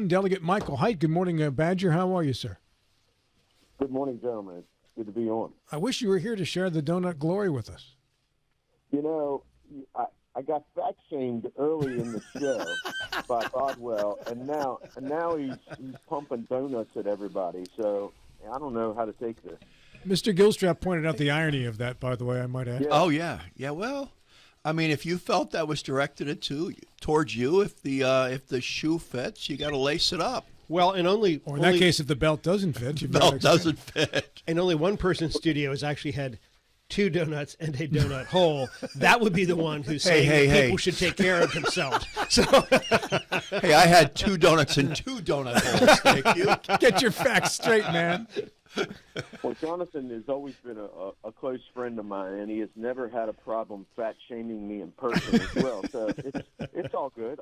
1 Delegate Michael Hite. Good morning, Badger. How are you, sir? Good morning, gentlemen. It's good to be on. I wish you were here to share the donut glory with us. You know, I got fat shamed early in the show by Bodwell, and now he's pumping donuts at everybody. So I don't know how to take this. Mr. Gilstrap pointed out the irony of that, by the way, I might add. Yeah. Oh, yeah. Yeah, well, I mean, if you felt that was directed towards you, if the shoe fits, you got to lace it up. Well, and Or in that case, if the belt doesn't fit. The belt doesn't fit. And only one person in studio has actually had 2 donuts and a donut hole. That would be the one who's saying people should take care of themselves. So, hey, I had 2 donuts and 2 donut holes. Thank you. Get your facts straight, man. Well, Jonathan has always been a close friend of mine, and he has never had a problem fat shaming me in person as well. So it's all good.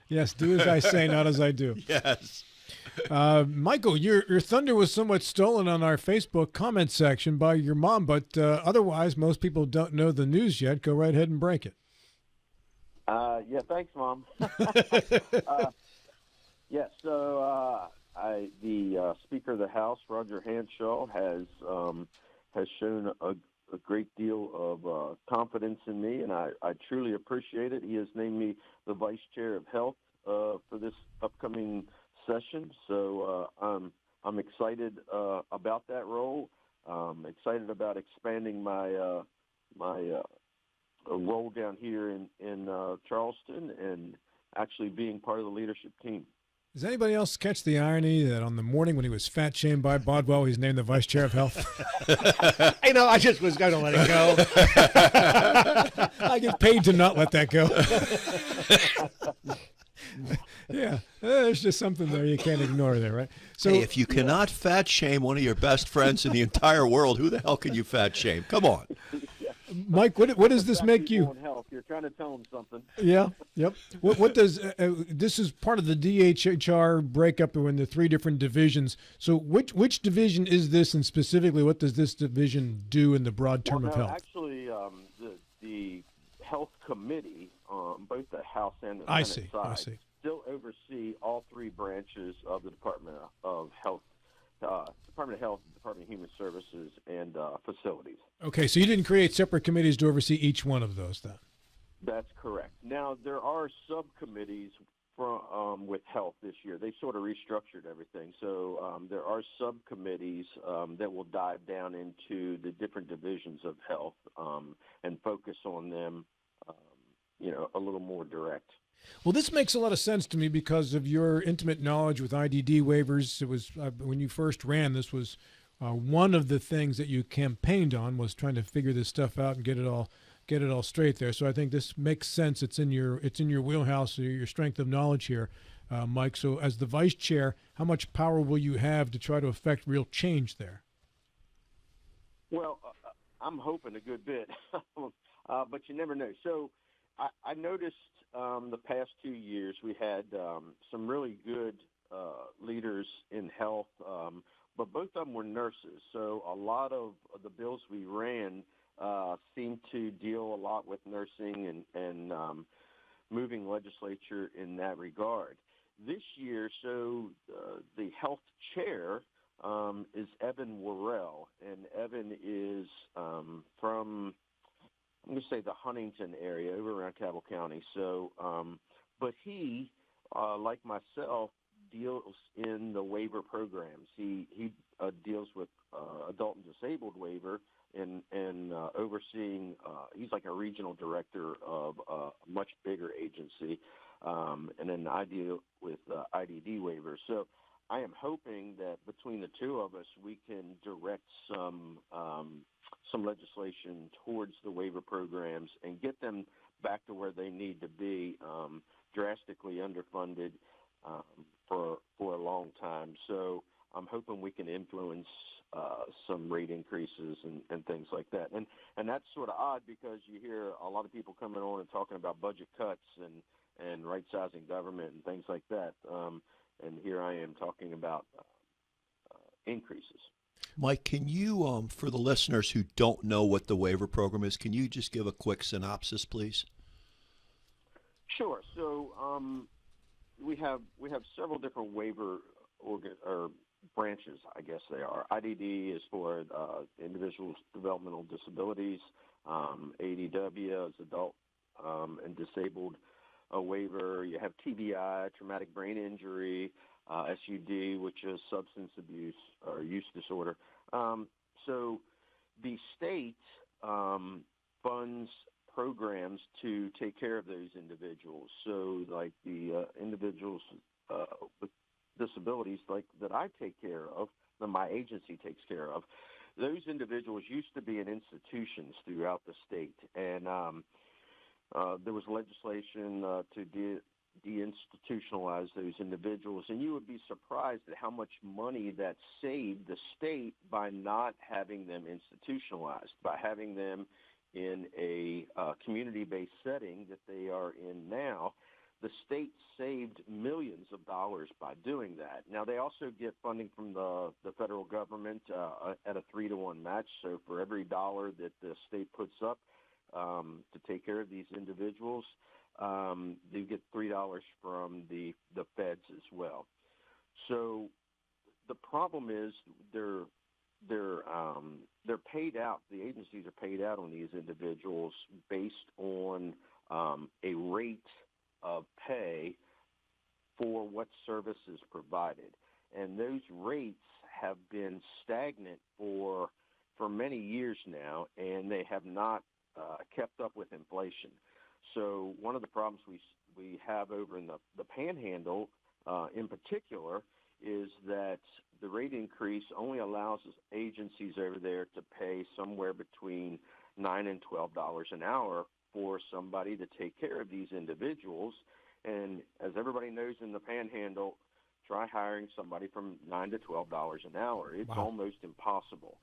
Yes, do as I say, not as I do. Yes. Michael, your thunder was somewhat stolen on our Facebook comment section by your mom, but otherwise, most people don't know the news yet. Go right ahead and break it. Yeah, thanks, Mom. The Speaker of the House, Roger Hanshaw, has shown a great deal of confidence in me, and I truly appreciate it. He has named me the Vice Chair of Health for this upcoming session, so I'm excited about that role. Excited about expanding my role down here in Charleston and actually being part of the leadership team. Does anybody else catch the irony that on the morning when he was fat shamed by Bodwell, he's named the Vice Chair of Health? I just was going to let it go. I get paid to not let that go. Yeah, there's just something there you can't ignore there, right? So, hey, if you cannot fat shame one of your best friends in the entire world, who the hell can you fat shame? Come on. Mike, what does this make you? Health. You're trying to tell him something. Yeah, yep. What does this is part of the DHHR breakup in the 3 different divisions. So which division is this, and specifically what does this division do in the broad term of health? Actually, the health committee, both the House and the Senate side, still oversee all 3 branches of the Department of Health. Department of Health, Department of Human Services, and facilities. Okay, so you didn't create separate committees to oversee each one of those, then? That's correct. Now, there are subcommittees with health this year. They sort of restructured everything. So there are subcommittees that will dive down into the different divisions of health and focus on them, a little more direct. Well, this makes a lot of sense to me because of your intimate knowledge with IDD waivers. It was when you first ran, this was one of the things that you campaigned on, was trying to figure this stuff out and get it all straight there. So I think this makes sense. It's in your wheelhouse, your strength of knowledge here, Mike. So as the vice chair, how much power will you have to try to affect real change there? Well, I'm hoping a good bit, but you never know. So I noticed the past 2 years we had some really good leaders in health, but both of them were nurses. So a lot of the bills we ran seemed to deal a lot with nursing and moving legislature in that regard. This year, so the health chair is Evan Worrell, and Evan is from, I'm going to say, the Huntington area over around Cabell County. So, but he, like myself, deals in the waiver programs. He deals with adult and disabled waiver and overseeing. He's like a regional director of a much bigger agency, and then I deal with IDD waivers. So I am hoping that between the two of us, we can direct some legislation towards the waiver programs and get them back to where they need to be, drastically underfunded for a long time. So I'm hoping we can influence some rate increases and things like that. And that's sort of odd because you hear a lot of people coming on and talking about budget cuts and right-sizing government and things like that. And here I am talking about increases. Mike, can you, for the listeners who don't know what the waiver program is, can you just give a quick synopsis, please? Sure. So we have several different waiver or branches, I guess they are. IDD is for individuals with developmental disabilities. ADW is adult and disabled waiver. You have TBI, traumatic brain injury, SUD, which is substance abuse or use disorder. So the state funds programs to take care of those individuals. So like the individuals with disabilities like that I take care of, that my agency takes care of, those individuals used to be in institutions throughout the state. And there was legislation to deinstitutionalize those individuals. And you would be surprised at how much money that saved the state by not having them institutionalized, by having them in a community-based setting that they are in now. The state saved millions of dollars by doing that. Now, they also get funding from the federal government at a 3-to-1 match. So for every dollar that the state puts up to take care of these individuals, they get $3 from the feds as well. So the problem is they're paid out. The agencies are paid out on these individuals based on a rate of pay for what service is provided, and those rates have been stagnant for many years now, and they have not kept up with inflation. So one of the problems we have over in the Panhandle in particular is that the rate increase only allows agencies over there to pay somewhere between $9 and $12 an hour for somebody to take care of these individuals. And as everybody knows in the Panhandle, try hiring somebody from $9 to $12 an hour. It's almost impossible.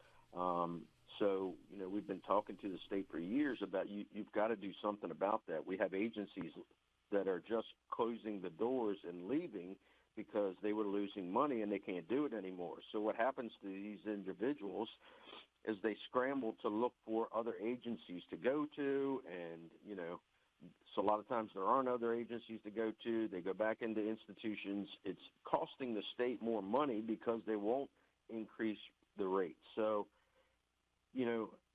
So, we've been talking to the state for years about you've got to do something about that. We have agencies that are just closing the doors and leaving because they were losing money and they can't do it anymore. So what happens to these individuals is they scramble to look for other agencies to go to, and, so a lot of times there aren't other agencies to go to. They go back into institutions. It's costing the state more money because they won't increase the rate. So,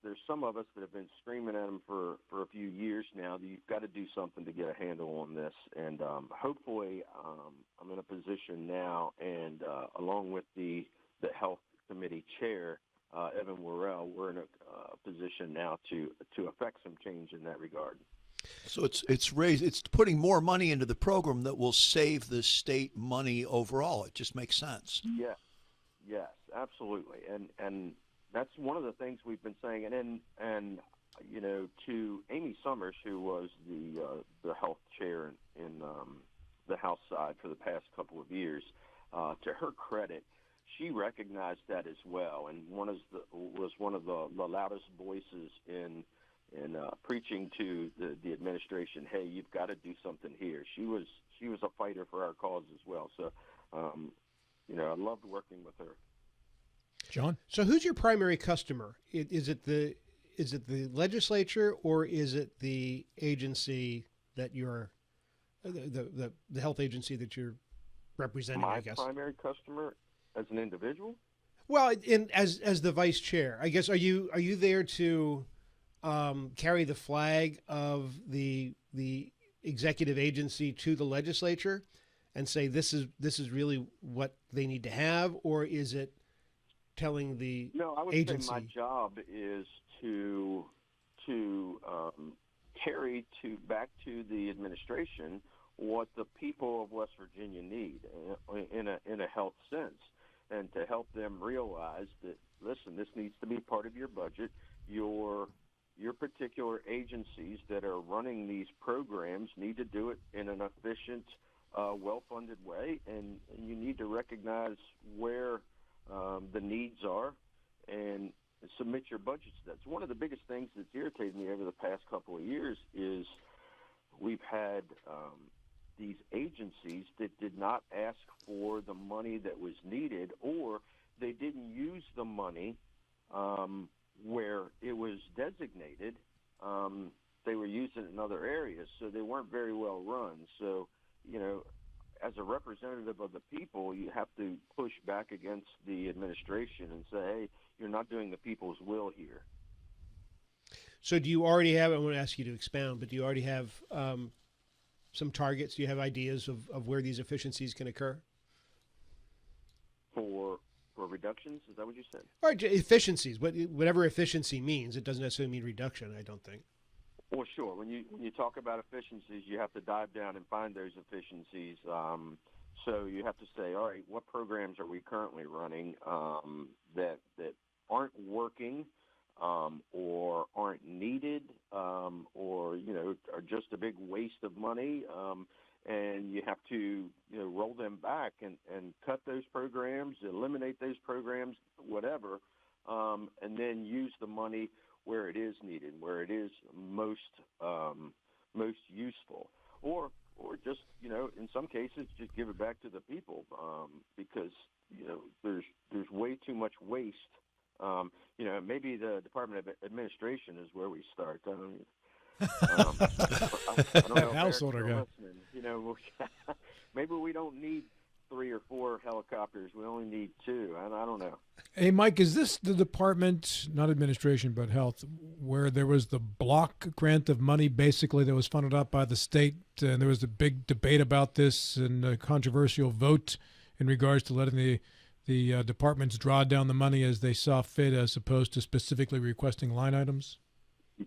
there's some of us that have been screaming at them for a few years now that you've got to do something to get a handle on this. And hopefully I'm in a position now, and along with the Health Committee Chair, Evan Worrell, we're in a position now to affect some change in that regard. So it's putting more money into the program that will save the state money overall. It just makes sense. Yes, absolutely. And that's one of the things we've been saying. And to Amy Summers, who was the health chair in the House side for the past couple of years, to her credit, she recognized that as well, and was one of the loudest voices in preaching to the administration, hey, you've got to do something here. She was a fighter for our cause as well. So, I loved working with her. John? So who's your primary customer? Is it the legislature, or is it the agency that you're the health agency that you're representing? My I guess primary customer as an individual. Well, as the vice chair, I guess, are you there to carry the flag of the executive agency to the legislature and say this is really what they need to have, or is it telling the No, I would agency? say my job is to carry back to the administration what the people of West Virginia need in a health sense, and to help them realize that, listen, this needs to be part of your budget. Your particular agencies that are running these programs need to do it in an efficient, well-funded way, and you need to recognize where the needs are and submit your budgets. That's one of the biggest things that's irritated me over the past couple of years is we've had these agencies that did not ask for the money that was needed, or they didn't use the money where it was designated. They were using it in other areas, so they weren't very well run. So, as a representative of the people, you have to push back against the administration and say, hey, you're not doing the people's will here. So do you already have, I want to ask you to expound, but do you already have some targets? Do you have ideas of where these efficiencies can occur? For reductions, is that what you said? All right, efficiencies, whatever efficiency means. It doesn't necessarily mean reduction, I don't think. Well, sure. When you talk about efficiencies, you have to dive down and find those efficiencies. So you have to say, all right, what programs are we currently running that aren't working or aren't needed or are just a big waste of money? And you have to roll them back and cut those programs, eliminate those programs, whatever, and then use the money where it is needed, where it is most useful, or just in some cases just give it back to the people because there's way too much waste. Maybe the Department of Administration is where we start. I don't know. Householder guy. Maybe we don't need 3 or 4 helicopters. We only need 2. I don't know. Hey, Mike, is this the department, not administration, but health, where there was the block grant of money basically that was funded out by the state, and there was a big debate about this and a controversial vote in regards to letting the departments draw down the money as they saw fit as opposed to specifically requesting line items?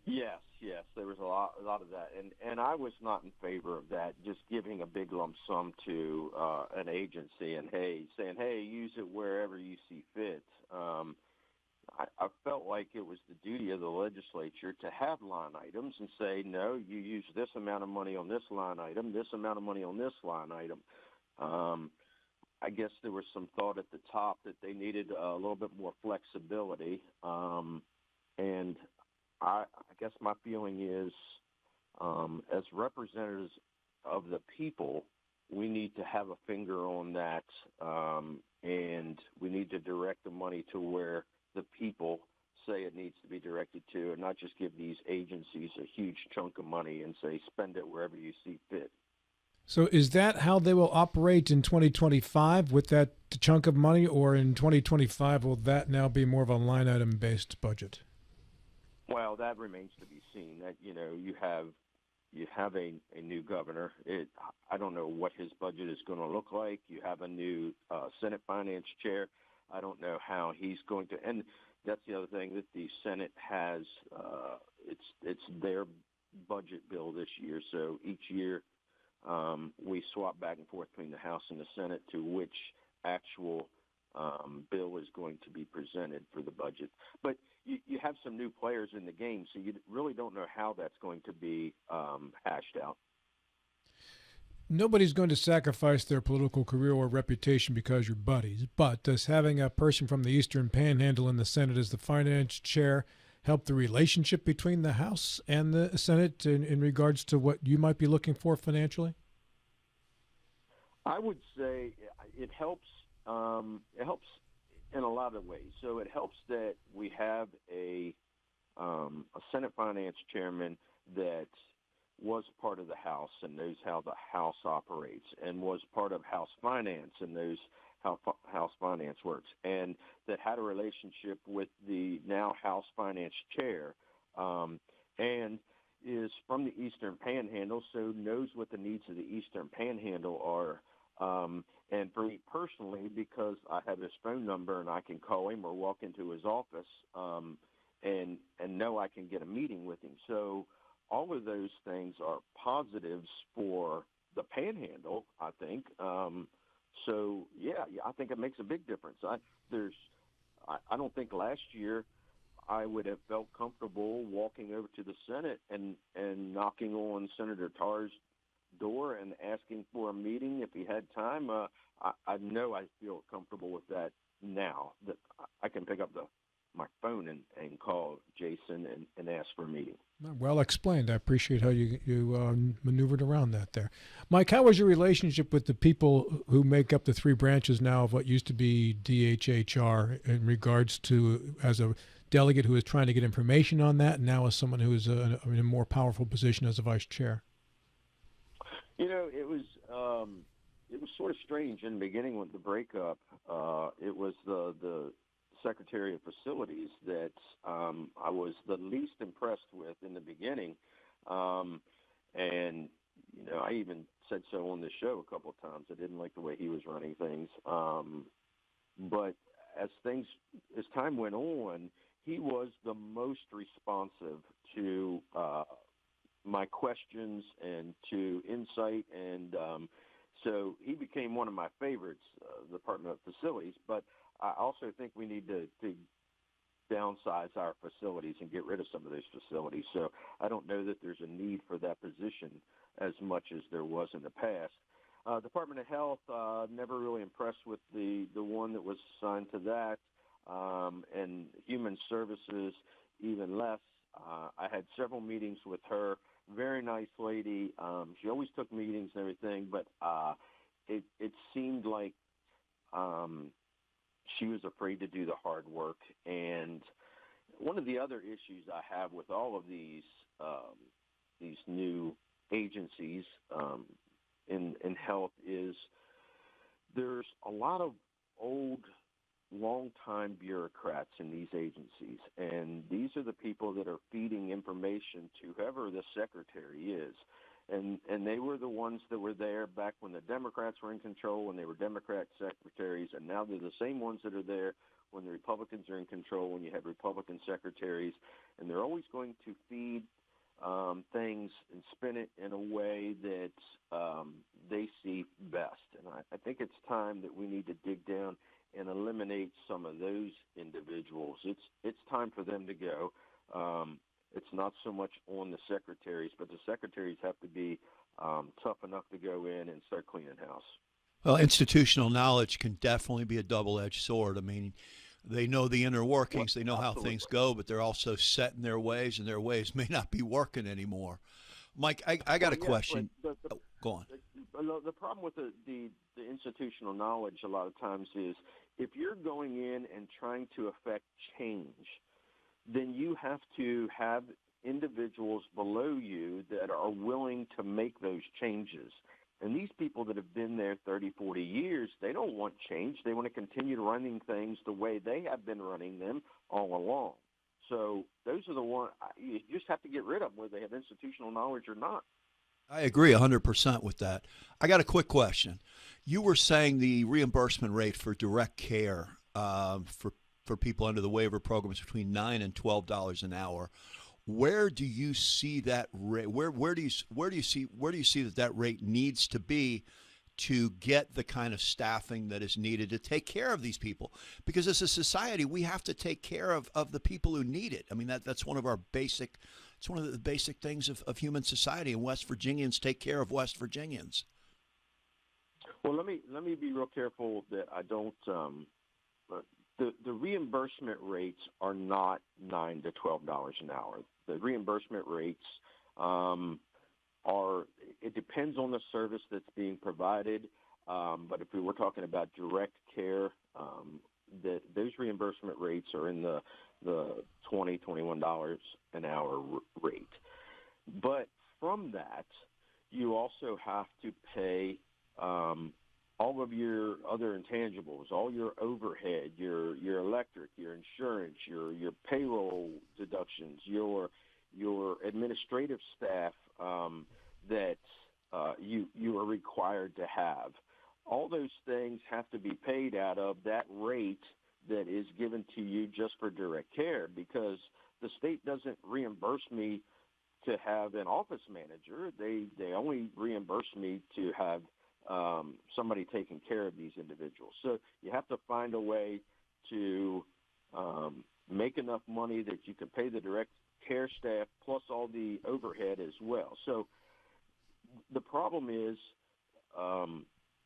Yes, there was a lot of that, and I was not in favor of that. Just giving a big lump sum to an agency and saying, hey, use it wherever you see fit. I felt like it was the duty of the legislature to have line items and say, no, you use this amount of money on this line item, this amount of money on this line item. I guess there was some thought at the top that they needed a little bit more flexibility, and I guess my feeling is, as representatives of the people, we need to have a finger on that, and we need to direct the money to where the people say it needs to be directed to, and not just give these agencies a huge chunk of money and say spend it wherever you see fit. So is that how they will operate in 2025 with that chunk of money, or in 2025 will that now be more of a line item based budget? Well, that remains to be seen. That you have a new governor. I don't know what his budget is going to look like. You have a new Senate Finance Chair. I don't know how he's going to. And that's the other thing that the Senate has. It's their budget bill this year. So each year we swap back and forth between the House and the Senate to which actual bill is going to be presented for the budget. But you have some new players in the game, so you really don't know how that's going to be hashed out. Nobody's going to sacrifice their political career or reputation because you're buddies, but does having a person from the Eastern Panhandle in the Senate as the finance chair help the relationship between the House and the Senate in regards to what you might be looking for financially? I would say it helps. It helps in a lot of ways. So it helps that we have a Senate Finance Chairman that was part of the House and knows how the House operates, and was part of House Finance and knows how House Finance works, and that had a relationship with the now House Finance Chair, and is from the Eastern Panhandle, so knows what the needs of the Eastern Panhandle are. And for me personally, because I have his phone number and I can call him or walk into his office and know I can get a meeting with him. So all of those things are positives for the Panhandle, I think. So, yeah, I think it makes a big difference. I don't think last year I would have felt comfortable walking over to the Senate and knocking on Senator Tarr's door and asking for a meeting if he had time. I know I feel comfortable with that now, that I can pick up my phone and call Jason and ask for a meeting. Well explained. I appreciate how you maneuvered around that there. Mike, how was your relationship with the people who make up the 3 branches now of what used to be DHHR in regards to, as a delegate who is trying to get information on that, and now as someone who is in a more powerful position as a vice chair? it was sort of strange in the beginning with the breakup. It was the Secretary of Facilities that I was the least impressed with in the beginning, and I even said so on the show a couple of times. I didn't like the way he was running things, but as time went on, he was the most responsive to my questions and to insight, and so he became one of my favorites, the Department of Facilities. But I also think we need to downsize our facilities and get rid of some of those facilities. So I don't know that there's a need for that position as much as there was in the past. Department of Health, never really impressed with the one that was assigned to that, and Human Services, even less. I had several meetings with her. Very nice lady. She always took meetings and everything, but it seemed like she was afraid to do the hard work. And one of the other issues I have with all of these new agencies in health is there's a lot of old, long-time bureaucrats in these agencies, and these are the people that are feeding information to whoever the secretary is. And they were the ones that were there back when the Democrats were in control, when they were Democrat secretaries, and now they're the same ones that are there when the Republicans are in control, when you have Republican secretaries, and they're always going to feed things and spin it in a way that they see best. And I think it's time that we need to dig down and eliminate some of those individuals. It's time for them to go. It's not so much on the secretaries, but the secretaries have to be tough enough to go in and start cleaning house. Well, institutional knowledge can definitely be a double-edged sword. I mean, they know the inner workings, they know how things go, but they're also set in their ways, and their ways may not be working anymore. Mike, I got a question. Go on. The problem with the institutional knowledge a lot of times is if you're going in and trying to affect change, then you have to have individuals below you that are willing to make those changes. And these people that have been there 30, 40 years, they don't want change. They want to continue running things the way they have been running them all along. So those are the ones you just have to get rid of, whether they have institutional knowledge or not. I agree 100% with that. I got a quick question. You were saying the reimbursement rate for direct care for people under the waiver program is between $9 and $12 an hour. Where do you see that rate? Where do you see that rate needs to be to get the kind of staffing that is needed to take care of these people? Because as a society, we have to take care of the people who need it. I mean, that's one of our basic. It's one of the basic things of human society, and West Virginians take care of West Virginians. Well, let me be real careful that I don't. The reimbursement rates are not $9 to $12 an hour. The reimbursement rates it depends on the service that's being provided. But if we were talking about direct care, those reimbursement rates are in the $20, $21 an hour rate. But from that, you also have to pay all of your other intangibles, all your overhead, your electric, your insurance, your payroll deductions, your administrative staff that you are required to have. All those things have to be paid out of that rate that is given to you just for direct care, because the state doesn't reimburse me to have an office manager. They only reimburse me to have somebody taking care of these individuals. So you have to find a way to make enough money that you can pay the direct care staff plus all the overhead as well. So the problem is,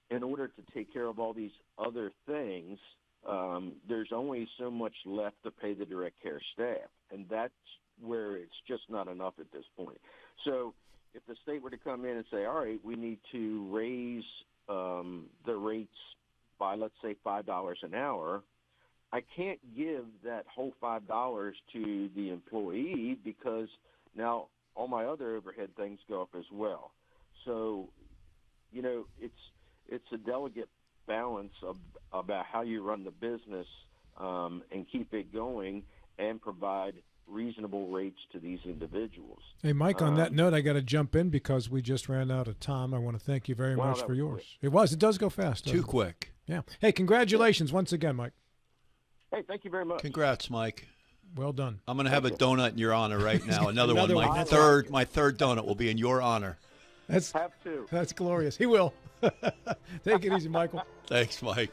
in order to take care of all these other things, there's only so much left to pay the direct care staff, and that's where it's just not enough at this point. So if the state were to come in and say, all right, we need to raise the rates by, let's say, $5 an hour, I can't give that whole $5 to the employee because now all my other overhead things go up as well. So, it's a delicate balance about how you run the business and keep it going and provide reasonable rates to these individuals. Hey, Mike, on that note, I got to jump in because we just ran out of time. I want to thank you very Wow, much that for was yours. quick. It does go fast. doesn't Too it? quick. Yeah. Hey, congratulations once again, Mike. Hey, thank you very much. Congrats, Mike. Well done. I'm going to have a donut in your honor right now. Another Another one. one. My third donut will be in your honor. That's Have to. glorious. He will. Take it easy, Michael. Thanks, Mike.